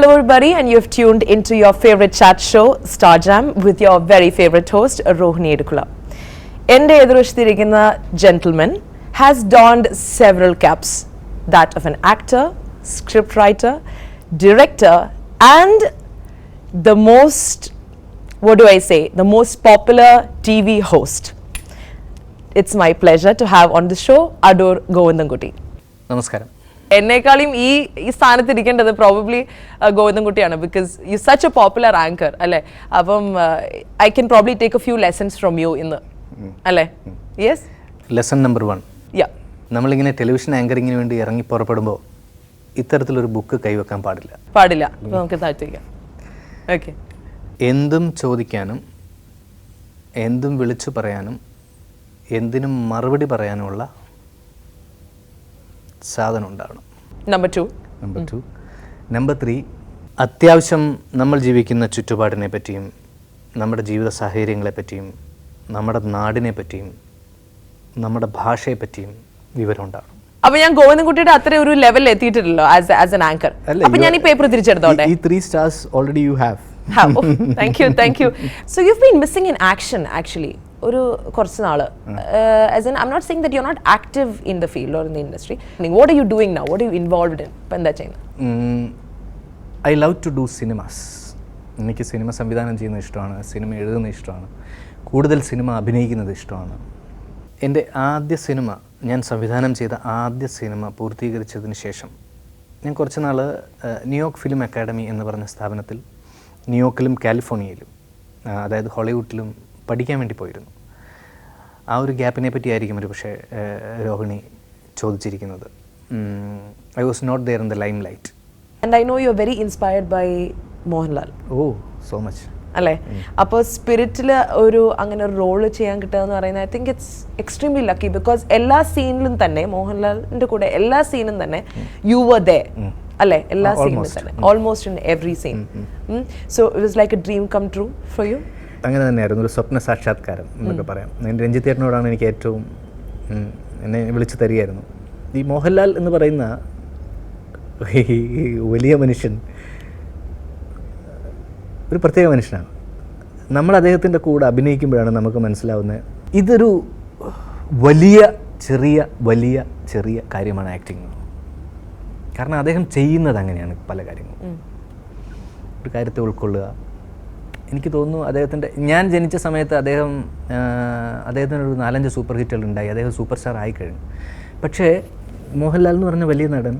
Hello everybody, and you've tuned into your favorite chat show, Star Jam, with your very favorite host, Rohini Edukula. Ende edurishthirikkunna gentleman has donned several caps, that of an actor, scriptwriter, director, and the most, the most popular TV host. It's my pleasure to have on the show Adoor Govindankutti. നമസ്കാരം. എന്നെക്കാളും ഈ സ്ഥാനത്തിരിക്കേണ്ടത് probably ഗോവിന്ദൻകുട്ടിയാണ്, because you such a popular anchor അല്ലേ. അപ്പം I can probably take a few lessons from you ഇന്ന് അല്ലേ. Yes, lesson number 1. നമ്മളിങ്ങനെ ടെലിവിഷൻ ആങ്കറിങ്ങിന് വേണ്ടി ഇറങ്ങി പുറപ്പെടുമ്പോൾ ഇത്തരത്തിലൊരു ബുക്ക് കൈവെക്കാൻ പാടില്ല. നമുക്ക് താഴ്ത്തിക്കാം. ഓക്കെ. എന്തും ചോദിക്കാനും എന്തും വിളിച്ചു പറയാനും എന്തിനും മറുപടി പറയാനുമുള്ള സാധനം ഉണ്ടാവണം. നമ്പർ 2. നമ്പർ 3, അത്യാവശ്യം നമ്മൾ ജീവിക്കുന്ന ചുറ്റുപാടിനെ പറ്റിയും നമ്മുടെ ജീവിത സാഹചര്യങ്ങളെ പറ്റിയും നമ്മുടെ നാടിനെ പറ്റിയും നമ്മുടെ ഭാഷയെ പറ്റിയും വിവരം ഉണ്ടാവണം. അപ്പൊ ഞാൻ ഗോവിന്ദൻകുട്ടിയുടെ അത്ര ഒരു ലെവലിൽ എത്തിയിട്ടില്ലല്ലോ ആസ് എൻ ആങ്കർ. അപ്പൊ ഞാൻ ഈ പേപ്പർ തിരിച്ചെടുത്തോട്ടെ. ഈ 3 stars already you have. Thank you. So you've been missing in action actually. ഒരു കുറച്ച് നാള്. As in, I'm not saying that you're not active in the field or in the industry. What are you doing now? What are you involved in? ഇപ്പം എന്താ ചെയ്യുന്നത്? I love to do cinemas. എനിക്ക് cinema സംവിധാനം ചെയ്യുന്നത് ഇഷ്ടമാണ്, cinema എഴുതുന്നത് ഇഷ്ടമാണ്, കൂടുതൽ സിനിമ അഭിനയിക്കുന്നത് ഇഷ്ടമാണ്. എൻ്റെ ആദ്യ സിനിമ, ഞാൻ സംവിധാനം ചെയ്ത ആദ്യ സിനിമ പൂർത്തീകരിച്ചതിന് ശേഷം ഞാൻ കുറച്ച് നാൾ ന്യൂയോർക്ക് ഫിലിം അക്കാഡമി എന്ന് പറഞ്ഞ സ്ഥാപനത്തിൽ ന്യൂയോർക്കിലും കാലിഫോർണിയയിലും, അതായത് ഹോളിവുഡിലും പഠിക്കാൻ വേണ്ടി പോയിരുന്നു. ആ ഒരു ഗ്യാപ്പിനെ പറ്റിയായിരിക്കും ഒരു പക്ഷേ രോഹിണി ചോദിച്ചിരിക്കുന്നത്. I was not there in the limelight. And I know you are very inspired by Mohanlal. Oh, so much അല്ലേ. അപ്പോൾ സ്പിരിറ്റിൽ ഒരു അങ്ങനെ ഒരു റോള് ചെയ്യാൻ കിട്ടുക എന്ന് പറയുന്നത് I think it's extremely lucky. Because എല്ലാ സീനിലും തന്നെ മോഹൻലാലിൻ്റെ കൂടെ എല്ലാ സീനും തന്നെ യു വർ ദേർ അല്ലേ. എല്ലാ സീനിലും തന്നെ, almost in every scene. So it was like a dream come true for you. അങ്ങനെ തന്നെയായിരുന്നു, ഒരു സ്വപ്ന സാക്ഷാത്കാരം എന്നൊക്കെ പറയാം. എൻ്റെ രഞ്ജിത്തേട്ടനോടാണ് എനിക്ക് ഏറ്റവും, എന്നെ വിളിച്ചു തരികയായിരുന്നു. ഈ മോഹൻലാൽ എന്ന് പറയുന്ന വലിയ മനുഷ്യൻ ഒരു പ്രത്യേക മനുഷ്യനാണ്. നമ്മൾ അദ്ദേഹത്തിൻ്റെ കൂടെ അഭിനയിക്കുമ്പോഴാണ് നമുക്ക് മനസ്സിലാവുന്നത് ഇതൊരു വലിയ ചെറിയ കാര്യമാണ് ആക്ടിങ്. കാരണം അദ്ദേഹം ചെയ്യുന്നത് അങ്ങനെയാണ്. പല കാര്യങ്ങളും ഒരു കാര്യത്തെ ഉൾക്കൊള്ളുക. എനിക്ക് തോന്നുന്നു അദ്ദേഹത്തിൻ്റെ, ഞാൻ ജനിച്ച സമയത്ത് അദ്ദേഹത്തിനൊരു 4-5 സൂപ്പർ ഹിറ്റുകൾ ഉണ്ടായി. അദ്ദേഹം സൂപ്പർ സ്റ്റാർ ആയിക്കഴിഞ്ഞു. പക്ഷേ മോഹൻലാൽ എന്ന് പറഞ്ഞ വലിയ നടൻ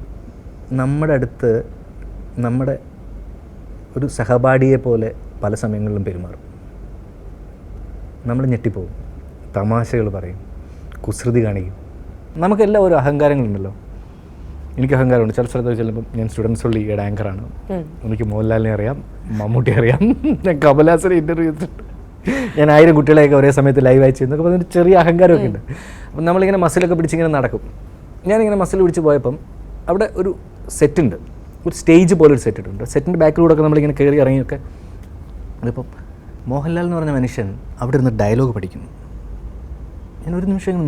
നമ്മുടെ അടുത്ത് നമ്മുടെ ഒരു സഹപാഠിയെ പോലെ പല സമയങ്ങളിലും പെരുമാറും. നമ്മൾ ഞെട്ടിപ്പോവും, തമാശകൾ പറയും, കുസൃതി കാണിക്കും. നമുക്കെല്ലാം ഓരോ അഹങ്കാരങ്ങളുണ്ടല്ലോ. എനിക്ക് അഹങ്കാരമുണ്ട്. ചില സ്ഥലത്ത് ചെല്ലുമ്പം ഞാൻ സ്റ്റുഡൻസ് ഉള്ളിയുടെ ആങ്കറാണ്, എനിക്ക് മോഹൻലാലിനെ അറിയാം, മമ്മൂട്ടി അറിയാം, ഞാൻ കമലഹാസനെ ഇൻ്റർവ്യൂ ചെയ്തിട്ടുണ്ട്, ഞാൻ 1000 കുട്ടികളെയൊക്കെ ഒരേ സമയത്ത് ലൈവ് അയച്ചു എന്നൊക്കെ പറഞ്ഞൊരു ചെറിയ അഹങ്കാരമൊക്കെ ഉണ്ട്. അപ്പം നമ്മളിങ്ങനെ മസിലൊക്കെ പിടിച്ചിങ്ങനെ നടക്കും. ഞാനിങ്ങനെ മസിൽ പിടിച്ച് പോയപ്പം അവിടെ ഒരു സെറ്റുണ്ട്, ഒരു സ്റ്റേജ് പോലെ ഒരു സെറ്റ് ഇട്ടുണ്ട്. സെറ്റിൻ്റെ ബാക്കിലൂടെയൊക്കെ നമ്മളിങ്ങനെ കയറി ഇറങ്ങിയൊക്കെ. അതിപ്പം മോഹൻലാൽ എന്ന് പറഞ്ഞ മനുഷ്യൻ അവിടെ ഇരുന്ന് ഡയലോഗ് പഠിക്കുന്നു. ഞാൻ ഒരു നിമിഷം ഇങ്ങനെ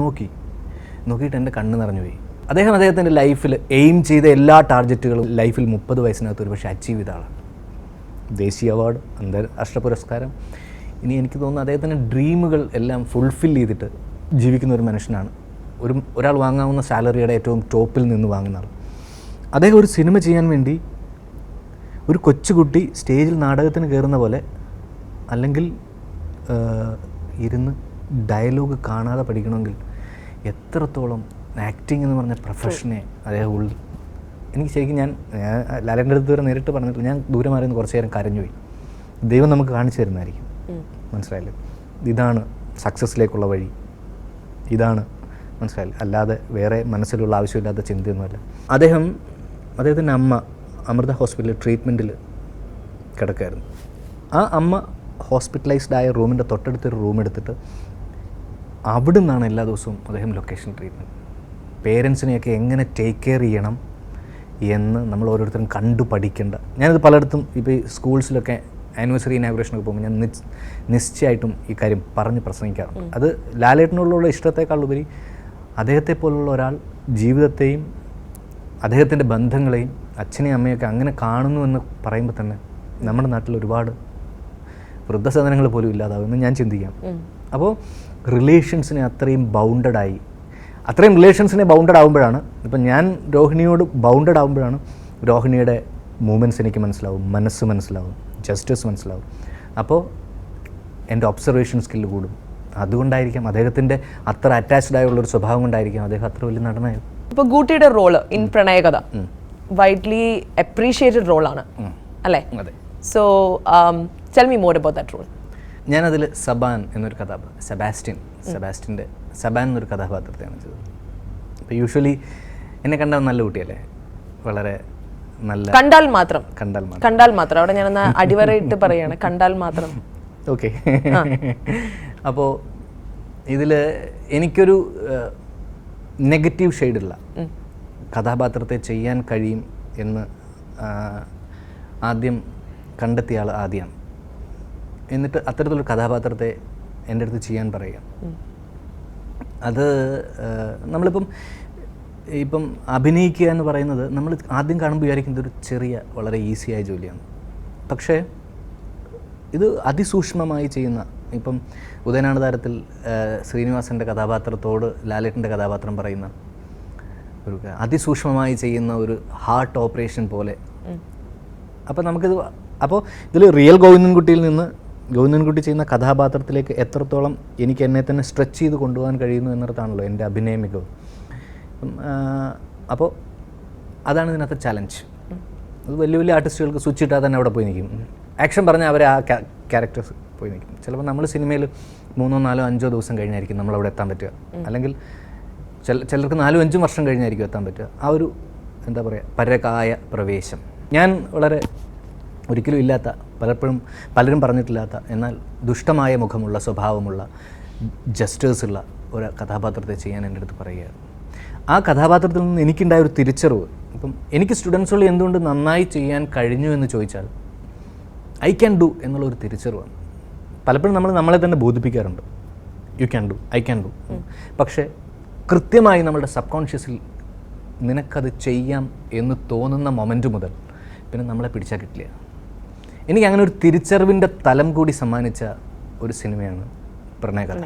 നോക്കിയിട്ട് എൻ്റെ കണ്ണ് നിറഞ്ഞു പോയി. അദ്ദേഹത്തിൻ്റെ ലൈഫിൽ എയിം ചെയ്ത എല്ലാ ടാർഗറ്റുകളും ലൈഫിൽ 30 വയസ്സിനകത്ത് ഒരു പക്ഷേ അച്ചീവ് ചെയ്ത ആളാണ്. ദേശീയ അവാർഡ്, അന്താരാഷ്ട്ര പുരസ്കാരം. ഇനി എനിക്ക് തോന്നുന്നു അദ്ദേഹത്തിൻ്റെ ഡ്രീമുകൾ എല്ലാം ഫുൾഫിൽ ചെയ്തിട്ട് ജീവിക്കുന്ന ഒരു മനുഷ്യനാണ്. ഒരാൾ വാങ്ങാവുന്ന സാലറിയുടെ ഏറ്റവും ടോപ്പിൽ നിന്ന് വാങ്ങുന്ന ആൾ. അദ്ദേഹം ഒരു സിനിമ ചെയ്യാൻ വേണ്ടി ഒരു കൊച്ചുകുട്ടി സ്റ്റേജിൽ നാടകത്തിന് കയറുന്ന പോലെ, അല്ലെങ്കിൽ ഇരുന്ന് ഡയലോഗ് കാണാതെ പഠിക്കണമെങ്കിൽ എത്രത്തോളം ആക്ടിങ് എന്ന് പറഞ്ഞ പ്രൊഫഷനെ അദ്ദേഹം എനിക്ക് ശരിക്കും, ഞാൻ ലാലേട്ടൻ്റെ അടുത്ത് വരെ നേരിട്ട് പറഞ്ഞിട്ട് ഞാൻ ദൂരെ മാറി കുറച്ച് നേരം കരഞ്ഞുപോയി. ദൈവം നമുക്ക് കാണിച്ചു തരുന്നതായിരിക്കും, മനസ്സിലായില്ലേ. ഇതാണ് സക്സസ്സിലേക്കുള്ള വഴി, ഇതാണ്, മനസ്സിലായില്ല. അല്ലാതെ വേറെ മനസ്സിലുള്ള ആവശ്യമില്ലാത്ത ചിന്തയൊന്നുമല്ല. അദ്ദേഹത്തിൻ്റെ അമ്മ അമൃത ഹോസ്പിറ്റലിൽ ട്രീറ്റ്മെൻറ്റിൽ കിടക്കായിരുന്നു. ആ അമ്മ ഹോസ്പിറ്റലൈസ്ഡ് ആയ റൂമിൻ്റെ തൊട്ടടുത്തൊരു റൂം എടുത്തിട്ട് അവിടെ നിന്നാണ് എല്ലാ ദിവസവും അദ്ദേഹം ലൊക്കേഷൻ ട്രീറ്റ്മെൻറ്റ്. പേരൻസിനെയൊക്കെ എങ്ങനെ ടേക്ക് കെയർ ചെയ്യണം എന്ന് നമ്മൾ ഓരോരുത്തരും കണ്ടു പഠിക്കേണ്ട. ഞാനിത് പലയിടത്തും ഇപ്പോൾ ഈ സ്കൂൾസിലൊക്കെ ആനിവേഴ്സറി ഇനാഗുറേഷനൊക്കെ പോകുമ്പോൾ ഞാൻ നിശ്ചയമായിട്ടും ഈ കാര്യം പറഞ്ഞ് പ്രസംഗിക്കാറുണ്ട്. അത് ലാലേട്ടനോടുള്ള ഇഷ്ടത്തെക്കാളുപരി അദ്ദേഹത്തെ പോലുള്ള ഒരാൾ ജീവിതത്തെയും അദ്ദേഹത്തിൻ്റെ ബന്ധങ്ങളെയും അച്ഛനെയും അമ്മയൊക്കെ അങ്ങനെ കാണുന്നു എന്ന് പറയുമ്പോൾ തന്നെ നമ്മുടെ നാട്ടിൽ ഒരുപാട് വൃദ്ധസദനങ്ങൾ പോലും ഇല്ലാതാവുമെന്ന് ഞാൻ ചിന്തിക്കാം. അപ്പോൾ റിലേഷൻസിനെ അത്രയും ബൗണ്ടഡ് ആകുമ്പോഴാണ് ഇപ്പം ഞാൻ രോഹിണിയോട് ബൗണ്ടഡ് ആകുമ്പോഴാണ് രോഹിണിയുടെ മൂമെൻറ്റ്സ് എനിക്ക് മനസ്സിലാവും, മനസ്സ് മനസ്സിലാവും, ജസ്റ്റേഴ്സ് മനസ്സിലാവും. അപ്പോൾ എൻ്റെ ഒബ്സർവേഷൻ സ്കില്ല് കൂടും. അതുകൊണ്ടായിരിക്കാം അദ്ദേഹത്തിൻ്റെ അത്ര അറ്റാച്ച്ഡ് ആയുള്ളൊരു സ്വഭാവം കൊണ്ടായിരിക്കാം അദ്ദേഹം അത്ര വലിയ നടനായത്. ഇപ്പോൾ ഗൂട്ടിയുടെ role in Pranayakatha widely appreciated റോളാണ് അല്ലേ? അതെ. So tell me more about that role. ഞാനതിൽ സബാൻ എന്നൊരു സബാൻ എന്നൊരു കഥാപാത്രത്തെയാണ് ചെയ്തത്. അപ്പോൾ യൂഷ്വലി എന്നെ കണ്ടാൽ നല്ല കുട്ടിയല്ലേ, വളരെ നല്ല കണ്ടാൽ മാത്രം അവിടെ ഞാനൊന്ന് അടിവരയിട്ട് പറയാണ്, കണ്ടാൽ മാത്രം. ഓക്കെ. അപ്പോൾ ഇതിൽ എനിക്കൊരു നെഗറ്റീവ് ഷെയ്ഡുള്ള കഥാപാത്രത്തെ ചെയ്യാൻ കഴിയും എന്ന് ആദ്യം കണ്ടെത്തിയ ആൾ ആദ്യമാണ്. എന്നിട്ട് അത്തരത്തിലൊരു കഥാപാത്രത്തെ എൻ്റെ അടുത്ത് ചെയ്യാൻ പറയുക. അത് ഇപ്പം അഭിനയിക്കുക എന്ന് പറയുന്നത് നമ്മൾ ആദ്യം കാണുമ്പോൾ വിചാരിക്കുന്നത് ഒരു ചെറിയ വളരെ ഈസിയായ ജോലിയാണ്. പക്ഷേ ഇത് അതിസൂക്ഷ്മമായി ചെയ്യുന്ന, ഇപ്പം ഉദയനാടതാരത്തിൽ ശ്രീനിവാസൻ്റെ കഥാപാത്രത്തോട് ലാലേട്ടൻ്റെ കഥാപാത്രം പറയുന്ന ഒരു അതിസൂക്ഷ്മമായി ചെയ്യുന്ന ഒരു ഹാർട്ട് ഓപ്പറേഷൻ പോലെ. അപ്പോൾ ഇതിൽ റിയൽ ഗോവിന്ദൻകുട്ടിയിൽ നിന്ന് ഗോവിന്ദൻകുട്ടി ചെയ്യുന്ന കഥാപാത്രത്തിലേക്ക് എത്രത്തോളം എനിക്ക് എന്നെ തന്നെ സ്ട്രെച്ച് ചെയ്ത് കൊണ്ടുപോകാൻ കഴിയുന്നു എന്നിടത്താണല്ലോ എൻ്റെ അഭിനയ മികവ്. അപ്പോൾ അതാണ് ഇതിനകത്ത് ചലഞ്ച്. അത് വലിയ വലിയ ആർട്ടിസ്റ്റുകൾക്ക് സ്വിച്ച് ഇട്ടാൽ തന്നെ അവിടെ പോയി നിൽക്കും, ആക്ഷൻ പറഞ്ഞാൽ അവർ ആ ക്യാരക്ടേഴ്സ് പോയി നിൽക്കും. ചിലപ്പോൾ നമ്മൾ സിനിമയിൽ 3, 4, 5 ദിവസം കഴിഞ്ഞായിരിക്കും നമ്മളവിടെ എത്താൻ പറ്റുക, അല്ലെങ്കിൽ ചിലർക്ക് 4, 5 വർഷം കഴിഞ്ഞായിരിക്കും എത്താൻ പറ്റുക. ആ ഒരു എന്താ പറയുക പരകായ പ്രവേശം ഞാൻ വളരെ ഒരിക്കലും ഇല്ലാത്ത, പലരും പറഞ്ഞിട്ടില്ലാത്ത, എന്നാൽ ദുഷ്ടമായ മുഖമുള്ള, സ്വഭാവമുള്ള, ജസ്റ്റേഴ്സുള്ള ഒരു കഥാപാത്രത്തെ ചെയ്യാൻ എൻ്റെ അടുത്ത് പറയുകയാണ്. ആ കഥാപാത്രത്തിൽ നിന്ന് എനിക്കുണ്ടായ ഒരു തിരിച്ചറിവ്, ഇപ്പം എനിക്ക് സ്റ്റുഡൻസുകൾ എന്തുകൊണ്ട് നന്നായി ചെയ്യാൻ കഴിഞ്ഞു എന്ന് ചോദിച്ചാൽ ഐ ക്യാൻ ഡു എന്നുള്ളൊരു തിരിച്ചറിവാണ്. പലപ്പോഴും നമ്മളെ തന്നെ ബോധിപ്പിക്കാറുണ്ട്, you can do, I can do. പക്ഷേ കൃത്യമായി നമ്മുടെ സബ് കോൺഷ്യസിൽ നിനക്കത് ചെയ്യാം എന്ന് തോന്നുന്ന മൊമെൻറ്റ് മുതൽ പിന്നെ നമ്മളെ പിടിച്ചാൽ കിട്ടില്ല. എനിക്ക് അങ്ങനെ ഒരു തിരിച്ചറിവിൻ്റെ തലം കൂടി സമ്മാനിച്ച ഒരു സിനിമയാണ് പ്രണയകഥ.